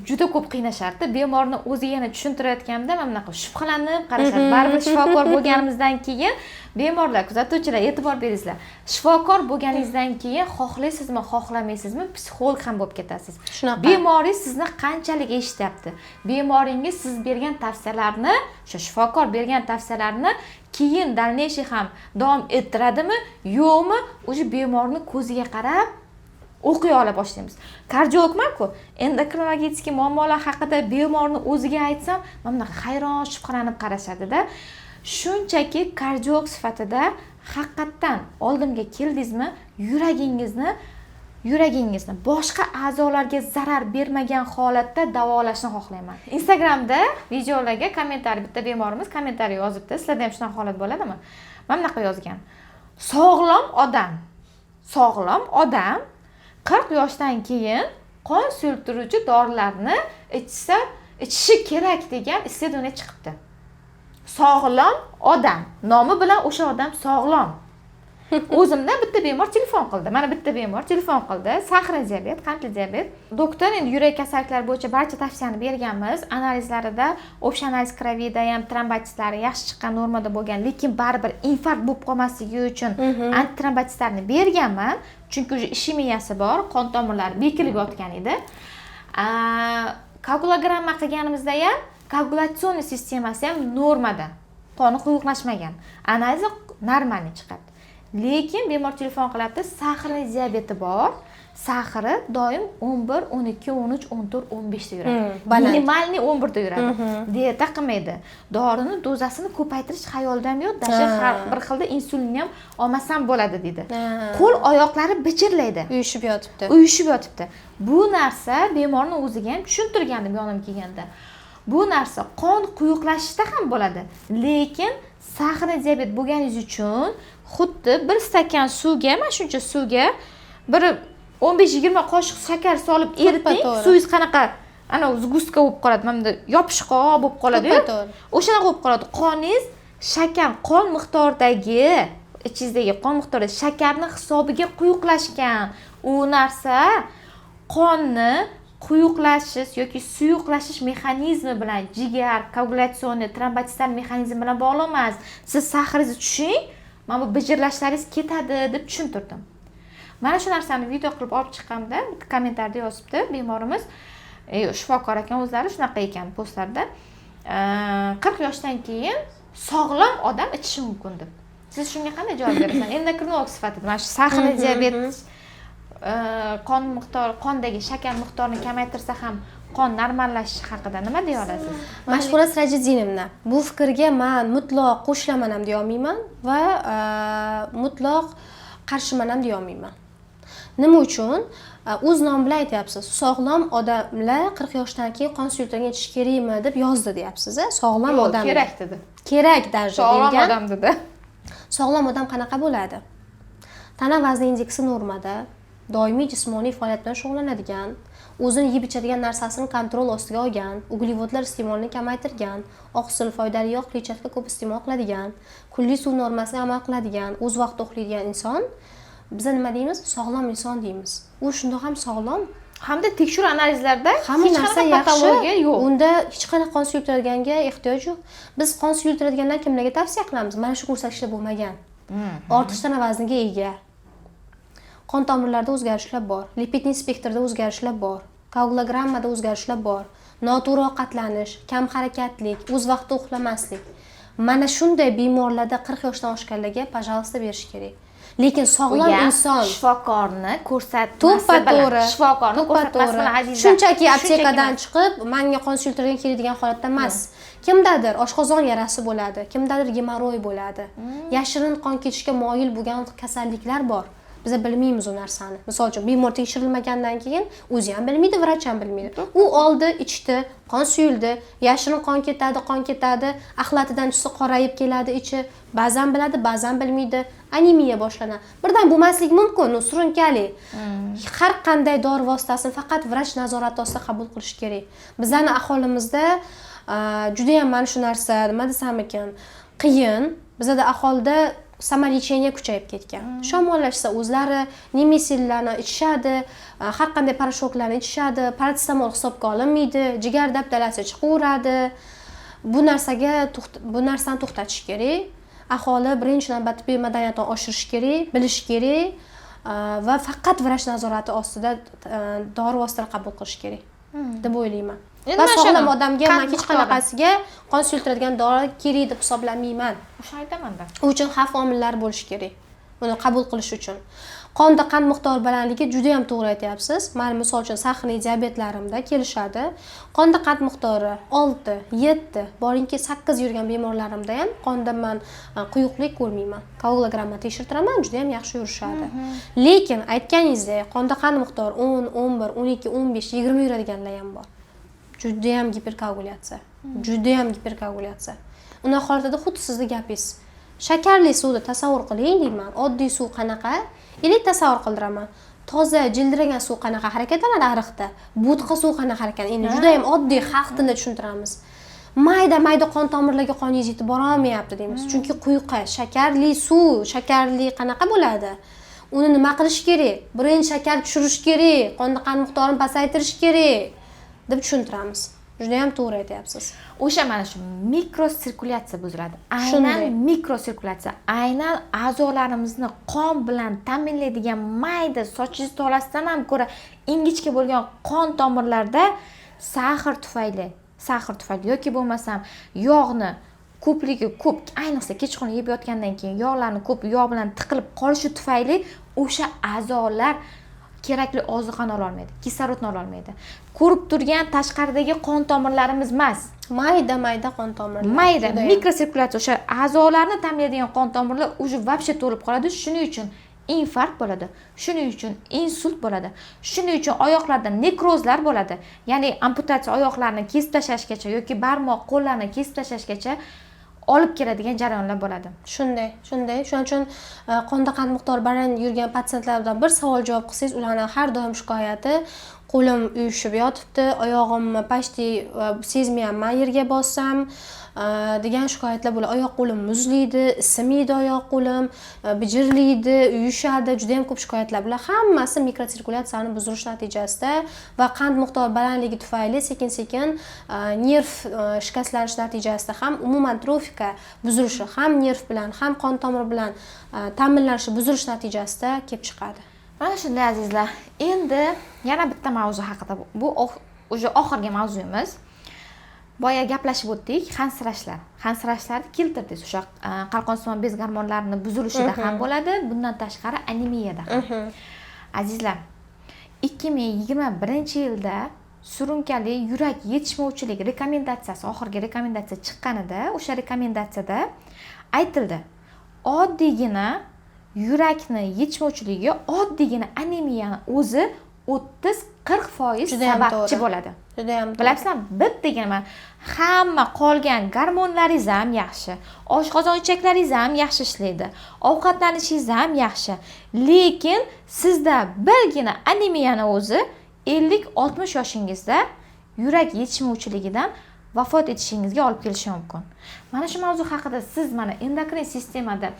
Speaker 1: juda ko'p qiynashardi. Bemorni o'ziga yana tushuntirayotganda mana bunaqa shubhalanib qarashadi. Baribir shifokor bo'lganimizdan keyin bemorlar, kuzatuvchilar e'tibor beringizlar. Shifokor bo'lganingizdan keyin xohlaysizmi, xohlamaysizmi, psixolog ham bo'lib ketasiz.
Speaker 2: Shunaqa.
Speaker 1: Bemoringiz sizni qanchalik eshityapti? Bemoringiz siz bergan tavsiyalarni, o'sha shifokor bergan tavsiyalarni keyin dalneyshiy ham davom ettiradimi, yo'qmi? O'sha bemorning ko'ziga qarab o'qiy ola boshlaymiz. Kardiologman-ku, endokrinologik muammolar haqida bemorni o'ziga aytsam, mana bunaqa hayron, shubhalanib qarashadi-da. Shunchaki kardiolog sifatida haqiqatdan oldimga keldingizmi, yuragingizni boshqa a'zolarga zarar bermagan holatda davolashni xohlayman. Instagramda videolarga kommentariy, bitta bemorimiz kommentariy yozibdi. Sizlarda ham shunaqa holat bo'ladimi? Mana bunaqa yozgan. Sog'lom odam 40 yoshdan keyin qon so'ltiruvchi dorilarni ichishi kerak degan исследование chiqibdi. Sog'lom odam, nomi bilan o'sha odam sog'lom. O'zimda bitta bemor telefon qildi. Mana bitta bemor telefon qildi. Sahra diabet, qandli diabet. Doktor endi yurak kasalliklari bo'yicha barcha tavsiyani berganmiz. Analizlarida o'sha analiz krovida ham trombositlari yaxshi chiqqan, normada bo'lgan, lekin baribir infarkt bo'lib qolmasligi uchun antitrombositlarni berganman. Chunki o'sha ishemiyasi bor, qon tomirlari bekilib yotgan edi. Koagulogramma qilganimizda ham koagulyatsioniy sistemasi ham normada. Qoni quyuqlashmagan. Analiz normalniy chiqadi. Lekin bemor telefon qilyapti, sahrli diabeti bor. Sahri doim 11, 12, 13, 14, 15 da yuradi. Minimalniy 11 da yuradi. Dieta qilmaydi. Dorini dozasini ko'paytirish xayolida ham yo'q. Dasha har bir xilda insulinni ham olmasam bo'ladi dedi. Qo'l oyoqlari bichirlaydi. Uyushib yotibdi. Bu narsa bemorning o'ziga ham tushuntirgandim yonim kelganda. Bu narsa qon quyuqlashishda ham bo'ladi. Lekin sahrli diabet bo'lganingiz uchun xuddi bir stakan suvga, mana shuncha suvga bir 15-20 qoshiq shakar solib eriting, suvingiz qanaqa ana zguska bo'lib qoladi, mana yopishqoq bo'lib qoladi-yu. O'shanaqa bo'lib qoladi. Qoningiz shakar, qon miqdoridagi, ichingizdagi qon miqdoridagi shakarni hisobiga quyuqlashgan. U narsa qonni quyuqlashish yoki suyuqlashish mexanizmi bilan, jigar, koagulyatsioniy, trombositlar mexanizmi bilan bog'liq emas. Siz sahringizni tushing, mana bu bijirlashlaringiz ketadi deb tushuntirdim. Mana shu narsani video qilib olib chiqqanimda kommentariyada yozibdi bemorimiz, shifokor ekan o'zlari shunaqa ekan postlarda. 40 yoshdan keyin sog'lom odam ichishi mumkin deb. Siz shunga qanday javob berasiz? Endokrinolog sifatida mana shu sahrli diabet qon miqdori, qondagi shakar miqdorini kamaytirsa ham qon normallashishi haqida nima deya olasiz?
Speaker 2: Mashhura Sirajiddinova. Bu fikrga men mutlaq qo'shilaman ham deya olmayman va mutlaq qarshiman ham deya olmayman. Nima uchun? O'z nom bilan aytyapsiz. Sog'lom odamlar 40 yoshdan keyin qon suyultirgan ichish kerakmi deb yozdi deyapsiz. Sog'lom odam.
Speaker 1: Kerak dedi.
Speaker 2: Kerak darajada
Speaker 1: Sog'lom
Speaker 2: deyilgan.
Speaker 1: odam dedi.
Speaker 2: Sog'lom odam qanaqa bo'ladi? Tana vazni indeksi normada, doimiy jismoniy faoliyat bilan shug'ullanadigan, o'zini yeb ichadigan narsasini kontrol ostiga olgan, uglevodlar iste'molini kamaytirgan, oqsil, foydali yog' kletchatka ko'p iste'mol qiladigan, kunlik suv normasiga amal qiladigan, o'z vaqtida uxlaydigan inson biz nima deymiz? Sog'lom inson deymiz. U shundoq ham sog'lom.
Speaker 1: Hamda tekshiruv analizlarda
Speaker 2: Hamma
Speaker 1: hech
Speaker 2: narsa
Speaker 1: qanaqa patologiya
Speaker 2: yaxshi.
Speaker 1: yo'q.
Speaker 2: Unda hech qanaqa qon suyultiradiganga ehtiyoj yo'q. Biz qon suyultiradiganlar kimlarga tavsiya qilamiz? Mana shu ko'rsatkichlar bo'lmagan. Ortiqcha tana vazniga ega. Qon tomirlarida o'zgarishlar bor, lipidning spektrida o'zgarishlar bor, koagulogrammada o'zgarishlar bor, noto'g'ri ovqatlanish, kam harakatlik, o'z vaqtida uxlamaslik. Mana shunday bemorlarda 40 yoshdan oshganlarga, pожалуйста, berish kerak. Lekin sog'lom inson
Speaker 1: shifokorni ko'rsatmasi
Speaker 2: to'ppa-to'g'ri,
Speaker 1: shifokorni ko'rsatmasi bilan azizlar.
Speaker 2: shunchaki aptekadan chiqib, menga qon suyultirgan keladigan holatda emas. Kimdadir oshqozon yarasi bo'ladi, kimdadir gemoroy bo'ladi. Yashirin qon ketishga moyil bo'lgan kasalliklar bor. Biz bilmaymiz u narsani. Misol uchun bemor tekshirilmagandan keyin o'zi ham bilmaydi, vrach ham bilmaydi. U oldi, ichdi, qon suyuldi, yashirin qon ketadi, axlatidan tusi qorayib keladi ichi. Ba'zan biladi, ba'zan bilmaydi. Anemiya boshlanadi. Birdan bo'lmasligi mumkin, u surunkali. Har qanday dori vositasini faqat vrach nazorati ostida qabul qilish kerak. Bizning aholimizda juda ham mana shu narsa, nima desam ekan, qiyin. Bizda aholida samolecheniya kuchayib ketgan. Shamollashsa o'zlari nemesillarni ichishadi, har qanday parashoklarni ichishadi, paratstamol hisobga olinmaydi, jigar dabdalasi chiqaveradi. Bu narsani to'xtatish kerak. Aholi birinchi navbatda bemadaniyatni oshirish kerak, bilish kerak va faqat vrach nazorati ostida dori vositalarini qabul qilish kerak deb o'ylayman. Va sog'lom odamga men hech qanaqasiga qon suyultiradigan dori kerak deb hisoblamayman.
Speaker 1: O'sha aytaman-da.
Speaker 2: U uchun xavf omillari bo'lishi kerak. Uni qabul qilish uchun. Qonda qand miqdori balandligi juda ham to'g'ri aytyapsiz. Men misol uchun sahnali diabetlarimda kelishadi. Qonda qand miqdori 6, 7, boringki 8 yurgan bemorlarimda ham qonda men quyuqlik ko'rmayman. Koagulogramma tekshirtiraman, juda ham yaxshi yurishadi. Lekin aytganingizdek, qonda qand miqdori 10, 11, 12, 15, 20 yuradiganlar ham bor. Juda ham giperkoagulyatsiya. Uni holatida xuddi sizning gapingiz. Shakarli suvni tasavvur qiling deyman. Oddiy suv qanaqa? Ilik tasavvur qildiraman. Toza, jildiragan suv qanaqa harakatlanadi ariqda? Bo'tqa suv qanaqa harakatlanadi? Endi juda ham oddiy xalq tilida tushuntiramiz. Mayda qon tomirlarga qoningiz yetib bora olmayapti deymiz. Chunki quyuq, shakarli suv, shakarli qanaqa bo'ladi? Uni nima qilish kerak? Birinchi shakar tushirish kerak, qonda qand miqdorini pasaytirish kerak deb tushuntiramiz. Juda ham to'g'ri aytyapsiz.
Speaker 1: O'sha mana shu mikrosirkulyatsiya buziladi. Aynan mikrosirkulyatsiya, aynan a'zolarimizni qon bilan ta'minlaydigan mayda sochingiz tolasidan ham ko'ra ingichka bo'lgan qon tomirlarda sahr tufayli yoki bo'lmasam yog'ni ko'pligi ko'p, ayniqsa kechqurun yeb yotgandan keyin yog'larni ko'p yog' bilan tiqilib qolishi tufayli o'sha a'zolar kerakli oziqani ola olmaydi, kislorodni ola olmaydi. Ko'rib turgan tashqaridagi qon tomirlarimiz emas,
Speaker 2: mayda qon tomirlar.
Speaker 1: Mayda mikrosirkulyatsiya, o'sha a'zolarni ta'minlaydigan qon tomirlar уже вообще to'lib qoladi. Shuning uchun infarkt bo'ladi. Shuning uchun insult bo'ladi. Shuning uchun oyoqlarda nekrozlar bo'ladi. Ya'ni amputatsiya oyoqlarni kesib tashlashgacha yoki barmoq, qo'llarni kesib tashlashgacha olib keladigan jarayonlar bo'ladi.
Speaker 2: Shunday. Shuning uchun qonda qand miqdori baland yurgan patsientlardan bir savol javob qilsangiz, ularning har doim shikoyati qo'lim uyushib yotibdi, oyog'imni pashti sezmayapman yerga bossam degan shikoyatlar bo'ladi. Oyoq qo'lim muzlaydi, isimaydi oyoq qo'lim, bijirlaydi, uyushadi, juda ham ko'p shikoyatlar bilan hammasi mikrosirkulyatsiyani buzilish natijasida va qand miqdori balandligi tufayli sekin-sekin nerv shikastlanish natijasida ham umuman trofika buzilishi, ham nerv bilan, ham qon tomiri bilan ta'minlanishi buzilish natijasida kelib chiqadi.
Speaker 1: Mana shunday azizlar. Endi yana bitta mavzu haqida, bu o'sha oxirgi mavzuyimiz. Boya gaplashib o'tdik, hansirashlarni keltirdik. O'sha qalqonsimon bez gormonlarining buzilishida ham bo'ladi, bundan tashqari anemiyada ham. Azizlar, 2021-yilda surunkali yurak yetishmovchilik rekomendatsiyasi, oxirgi rekomendatsiya chiqqanida, o'sha rekomendatsiyada aytildi. Oddiygina yurakni yetishmovchiligi oddiygina anemiyani o'zi 30-40%
Speaker 2: Judayam
Speaker 1: sababchi
Speaker 2: to'g'ri.
Speaker 1: bo'ladi.
Speaker 2: Judayam to'g'ri.
Speaker 1: Bilasizmi? Bittagina mana hamma qolgan gormonlaringiz ham yaxshi, oshqozon ichaklaringiz ham yaxshi ishlaydi, ovqatlanishingiz ham yaxshi. Lekin sizda birgina anemiyani o'zi 50-60 yoshingizda yurak yetishmovchiligidan vafot etishingizga olib kelishi mumkin. Mana shu mavzu haqida siz mana endokrin sistemada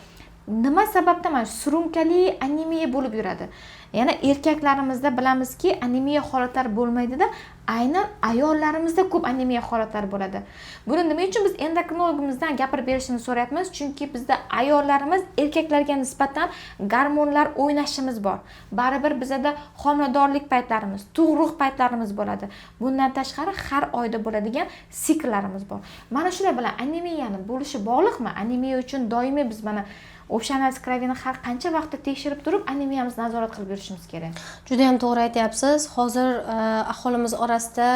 Speaker 1: nima sababdan mana surunkali anemiya bo'lib yuradi? Yana erkaklarimizda bilamizki, anemiya holatlari bo'lmaydi-da, aynan ayollarimizda ko'p anemiya holatlari bo'ladi. Buni nima uchun biz endokrinologimizdan gapirib berishini so'rayapmiz? Chunki bizda ayollarimiz erkaklarga nisbatan gormonlar o'ynashimiz bor. Baribir bizda homiladorlik paytlarimiz, tug'ruq paytlarimiz bo'ladi. Bundan tashqari har oyda bo'ladigan sikllarimiz bor. Mana shular bilan anemiyani bo'lishi bog'liqmi? Anemiya uchun doimiy biz mana общественный krovini har qancha vaqtda tekshirib turib anemiyamizni nazorat qilib yurishimiz kerak.
Speaker 2: Juda ham to'g'ri aytyapsiz. Hozir aholimiz orasida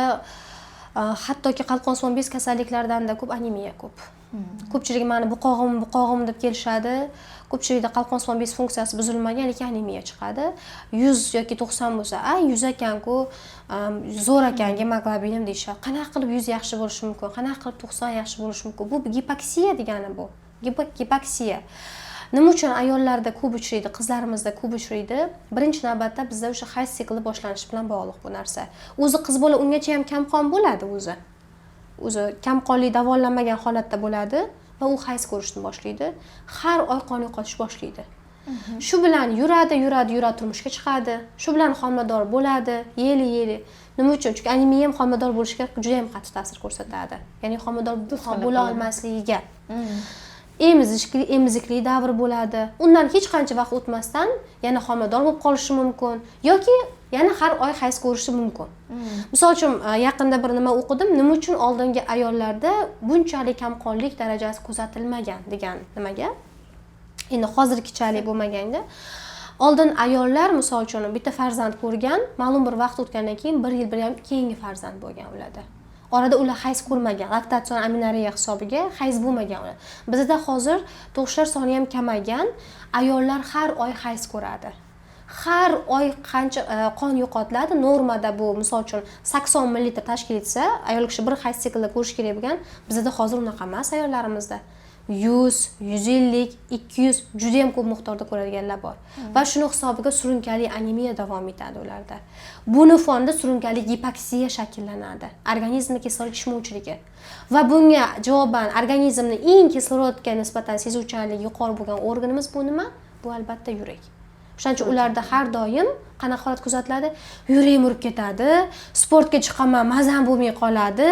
Speaker 2: hattoki qalqonsimon bez kasalliklaridan-da ko'p anemiya ko'p. Ko'pchilik meni buqog'im deb kelishadi. Ko'pchilikda qalqonsimon bez funksiyasi buzilmagan, lekin anemiya chiqadi. 100 yoki 90 bo'lsa, 100 ekan-ku, zo'r ekan gemoglobinim deyishadi. Qanaqa qilib 100 yaxshi bo'lishi mumkin? Qanaqa qilib 90 yaxshi bo'lishi mumkin? Bu gipoksiya degani bu. Gipoksiya. Nima uchun ayollarda ko'p uchraydi, qizlarimizda ko'p uchraydi? Birinchi navbatda bizda o'sha hayz sikli boshlanishi bilan bog'liq bu narsa. O'zi qiz bola ungacha ham kamqon bo'ladi o'zi. O'zi kamqonlik davolanmagan holatda bo'ladi va u hayz ko'rishni boshlaydi. Har oy qon yo'qotish boshlaydi. Shu bilan yuradi, turmushga chiqadi. Shu bilan homilador bo'ladi, yeli. Nima uchun? Chunki anemiya ham homilador bo'lishga juda ham qattiq ta'sir ko'rsatadi. Ya'ni homilador bo'la olmasligiga. Emizikli davr bo'ladi. Undan hech qancha vaqt o'tmasdan yana homilador bo'lib qolishi mumkin yoki yana har oy hayz ko'rishi mumkin. Misol uchun yaqinda bir nima o'qidim, nima uchun oldingi ayollarda bunchalik kamqonlik darajasi kuzatilmagan degan nimaga. Endi hozirgichalik bo'lmaganda, oldin ayollar misol uchun bitta farzand ko'rgan, ma'lum bir vaqt o'tgandan keyin 1 yil bilan keyingi farzand bo'lgan ularda. Orada ular hayz ko'rmagan, laktatsion aminariya hisobiga hayz bo'lmagan ular. Bizda hozir tug'ishlar soni ham kamaygan, ayollar har oy hayz ko'radi. Har oy qancha qon yo'qotiladi? Normada bu misol uchun 80 ml tashkil etsa, ayol kishi bir hayz siklida ko'rish kerak bo'lgan, bizda hozir unaqa emas ayollarimizda. 100, 150, 200 juda ham ko'p miqdorda ko'radiganlar bor. Va shuni hisobiga surunkali anemiya davom etadi ularda. Buni fonida surunkali gipoksiya shakllanadi. Organizmda kislorod yetishmovchiligi. Va bunga javoban organizmning eng kislorodga nisbatan sezuvchanligi yuqori bo'lgan organimiz bu nima? Bu albatta yurak. O'shaning uchun ularda har doim qanaqa holat kuzatiladi? Yuragim urib ketadi, sportga chiqaman, mazam bo'lmay qoladi,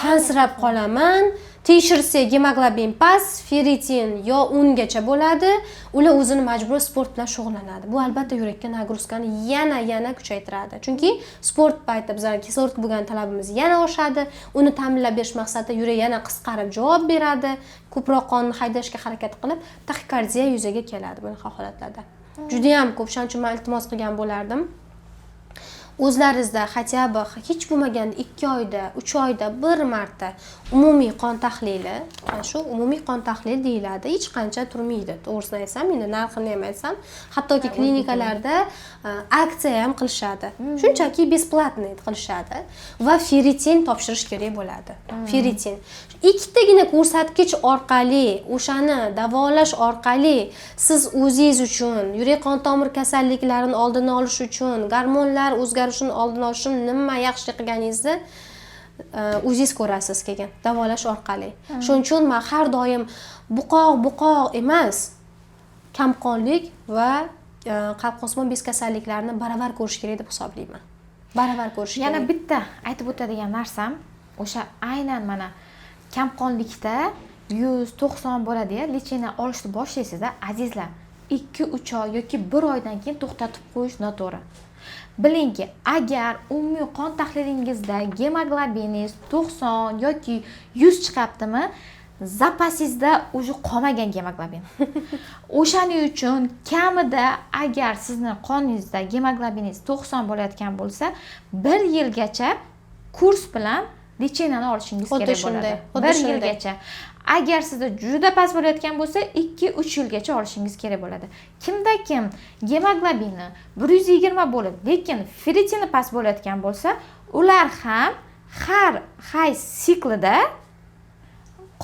Speaker 2: hansirab qolaman. Tekshirsa gemoglobin past, ferritin yo 10 gacha bo'ladi. Ular o'zini majburiy sport bilan shug'ullanadi. Bu albatta yurakka nagruzkani yana kuchaytiradi. Chunki sport payti bizning kislorodga bo'lgan talabimiz yana oshadi. Uni ta'minlab berish maqsadida yurak yana qisqarib javob beradi. Ko'proq qonni haydashga harakat qilib, taxikardiya yuzaga keladi bunaqa holatlarda. Juda ham ko'p, shuning uchun men iltimos qilgan bo'lardim. O'zlaringizda хотя бы hech bo'lmaganda 2 oyda, 3 oyda bir marta umumiy qon tahlili, shu umumiy qon tahlili deyiladi, hech qancha turmaydi. To'g'risini aytsam, endi narxini ham aytsam, hattoki klinikalarda aksiya ham qilishadi. Shunchaki besplatniy qilishadi va ferritin topshirish kerak bo'ladi. Ferritin. Ikkitagina ko'rsatkich orqali, o'shani davolash orqali siz o'zingiz uchun, yurak qon tomir kasalliklarini oldini olish uchun, gormonlar o'zgarishini oldini olish uchun nima yaxshi qilganingizni o'zingiz ko'rasiz keyin davolash orqali. Shuning uchun men har doim buqoq emas, kamqonlik va qalqonsimon bez kasalliklarini baravar ko'rish kerak deb hisoblayman. Baravar ko'rish kerak.
Speaker 1: Yana bitta aytib o'tadigan narsam, o'sha aynan mana kamqonlikda 190 bo'ladi-ya, lecheniya olishni boshlaysizda, azizlar, 2-3 oy yoki 1 oydan keyin to'xtatib qo'yish noto'g'ri. Bilingki, agar umumiy qon tahlilingizda gemoglobiningiz 90 yoki 100 chiqaptimi, zapasingizda o'sha qolmagan gemoglobin. O'shaning uchun kamida agar sizning qoningizda gemoglobiningiz 90 bo'layotgan bo'lsa, 1 yilgacha kurs bilan licheniyani olishingiz
Speaker 2: Xuddi
Speaker 1: kerak
Speaker 2: shunday,
Speaker 1: bo'ladi.
Speaker 2: xuddi
Speaker 1: 1
Speaker 2: shunday.
Speaker 1: yilgacha. Agar sizda juda past bo'layotgan bo'lsa, 2-3 yilgacha olishingiz kerak bo'ladi. Kimda kim gemoglobini 120 bo'lib, lekin ferritini past bo'layotgan bo'lsa, ular ham har hayz siklida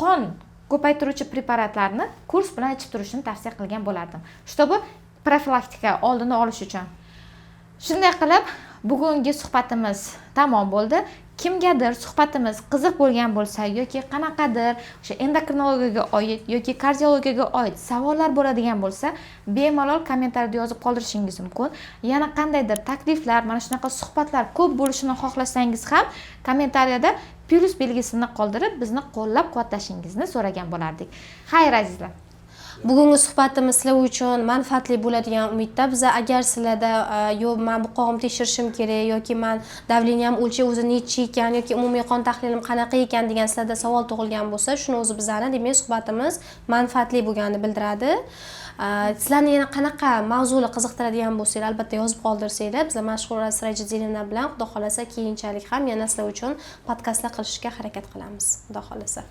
Speaker 1: qon ko'paytiruvchi preparatlarni kurs bilan ichib turishni tavsiya qilgan bo'lardim. Чтобы profilaktika oldini olish uchun. Shunday qilib, bugungi suhbatimiz tamom bo'ldi. Kimgadir suhbatimiz qiziq bo'lgan bo'lsa yoki qanaqadir o'sha endokrinologiyaga oid yoki kardiologiyaga oid savollar bo'ladigan bo'lsa, bemalol kommentariyada yozib qoldirishingiz mumkin. Yana qandaydir takliflar, mana shunaqa suhbatlar ko'p bo'lishini xohlasangiz ham kommentariyada plus belgisini qoldirib, bizni qo'llab-quvvatlashingizni so'ragan bo'lardik. Xayr azizlar.
Speaker 2: Bugungi suhbatimiz sizlar uchun manfaatli bo'ladigan umidda. Biz agar sizlarda yo'q men buqog'imni tekshirishim kerak yoki men davleniyam o'lchab o'zi necha ekan yoki umumiy qon tahlilim qanaqa ekan degan sizlarda savol tug'ilgan bo'lsa, shuni o'zi bizlarni demak suhbatimiz manfaatli bo'lganini bildiradi. Sizlarni yana qanaqa mavzular qiziqtiradigan bo'lsa, albatta yozib qoldirsanglar, biz Mashhura Sirajiddinova bilan xudo xolasa keyinchalik ham yana sizlar uchun podkastlar qilishga harakat qilamiz. Xudo xolasa.